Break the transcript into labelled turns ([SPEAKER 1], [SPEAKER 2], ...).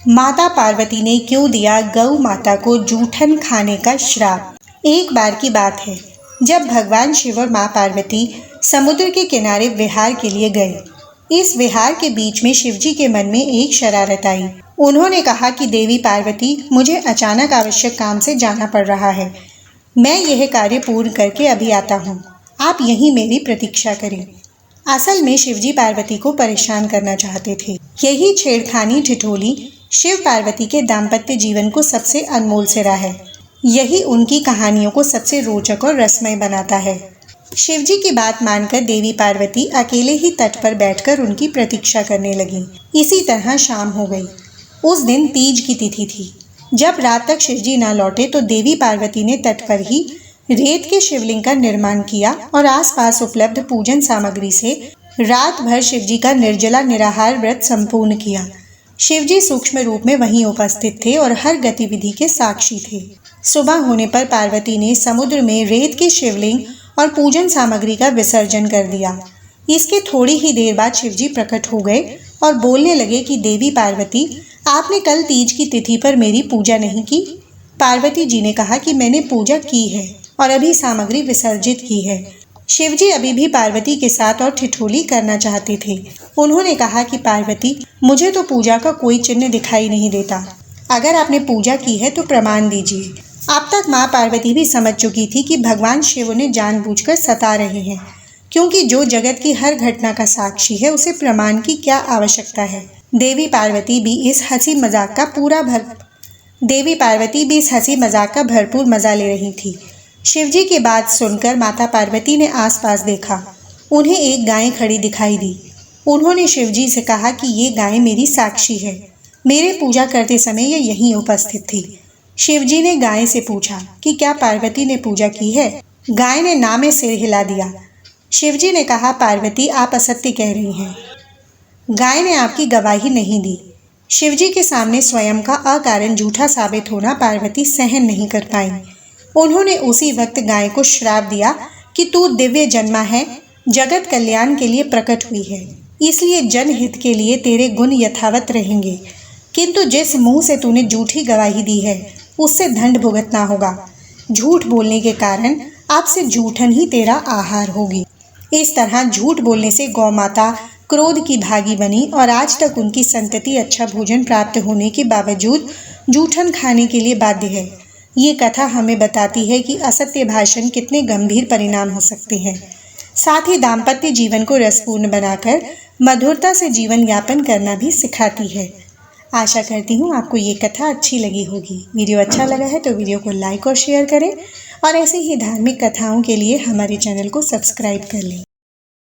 [SPEAKER 1] माता पार्वती ने क्यों दिया गौ माता को जूठन खाने का श्राप। एक बार की बात है, जब भगवान शिव और माँ पार्वती समुद्र के किनारे विहार के लिए गए। इस विहार के बीच में शिवजी के मन में एक शरारत आई। उन्होंने कहा कि देवी पार्वती, मुझे अचानक आवश्यक काम से जाना पड़ रहा है। मैं यह कार्य पूर्ण करके अभी आता हूँ, आप यहीं मेरी प्रतीक्षा करें। असल में शिवजी पार्वती को परेशान करना चाहते थे। यही छेड़खानी ठिठोली शिव पार्वती के दाम्पत्य जीवन को सबसे अनमोल सिरा है। यही उनकी कहानियों को सबसे रोचक और रसमय बनाता है। शिवजी की बात मानकर देवी पार्वती अकेले ही तट पर बैठकर उनकी प्रतीक्षा करने लगी। इसी तरह शाम हो गई। उस दिन तीज की तिथि थी। जब रात तक शिवजी न लौटे तो देवी पार्वती ने तट पर ही रेत के शिवलिंग का निर्माण किया और आसपास उपलब्ध पूजन सामग्री से रात भर शिवजी का निर्जला निराहार व्रत संपूर्ण किया। शिवजी सूक्ष्म रूप में वहीं उपस्थित थे और हर गतिविधि के साक्षी थे। सुबह होने पर पार्वती ने समुद्र में रेत के शिवलिंग और पूजन सामग्री का विसर्जन कर दिया। इसके थोड़ी ही देर बाद शिवजी प्रकट हो गए और बोलने लगे कि देवी पार्वती, आपने कल तीज की तिथि पर मेरी पूजा नहीं की। पार्वती जी ने कहा कि मैंने पूजा की है और अभी सामग्री विसर्जित की है। शिवजी अभी भी पार्वती के साथ और ठिठोली करना चाहते थे। उन्होंने कहा कि पार्वती, मुझे तो पूजा का कोई चिन्ह दिखाई नहीं देता। अगर आपने पूजा की है तो प्रमाण दीजिए। अब तक माँ पार्वती भी समझ चुकी थी कि भगवान शिव उन्हें जानबूझकर सता रहे हैं, क्योंकि जो जगत की हर घटना का साक्षी है उसे प्रमाण की क्या आवश्यकता है। देवी पार्वती भी इस हंसी मजाक का भरपूर मजा ले रही थी। शिवजी की बात सुनकर माता पार्वती ने आसपास देखा। उन्हें एक गाय खड़ी दिखाई दी। उन्होंने शिवजी से कहा कि ये गाय मेरी साक्षी है। मेरे पूजा करते समय ये यहीं उपस्थित थी। शिवजी ने गाय से पूछा कि क्या पार्वती ने पूजा की है। गाय ने ना में सिर हिला दिया। शिवजी ने कहा, पार्वती, आप असत्य कह रही हैं। गाय ने आपकी गवाही नहीं दी। शिवजी के सामने स्वयं का अकारण झूठा साबित होना पार्वती सहन नहीं कर पाई। उन्होंने उसी वक्त गाय को श्राप दिया कि तू दिव्य जन्मा है, जगत कल्याण के लिए प्रकट हुई है, इसलिए जनहित के लिए तेरे गुण यथावत रहेंगे, किंतु जिस मुंह से तूने झूठी गवाही दी है उससे दंड भुगतना होगा। झूठ बोलने के कारण अब से झूठन ही तेरा आहार होगी। इस तरह झूठ बोलने से गौ माता क्रोध की भागी बनी और आज तक उनकी संतति अच्छा भोजन प्राप्त होने के बावजूद जूठन खाने के लिए बाध्य है। ये कथा हमें बताती है कि असत्य भाषण कितने गंभीर परिणाम हो सकते हैं। साथ ही दाम्पत्य जीवन को रसपूर्ण बनाकर मधुरता से जीवन यापन करना भी सिखाती है। आशा करती हूँ आपको ये कथा अच्छी लगी होगी। वीडियो अच्छा लगा है तो वीडियो को लाइक और शेयर करें और ऐसे ही धार्मिक कथाओं के लिए हमारे चैनल को सब्सक्राइब कर लें।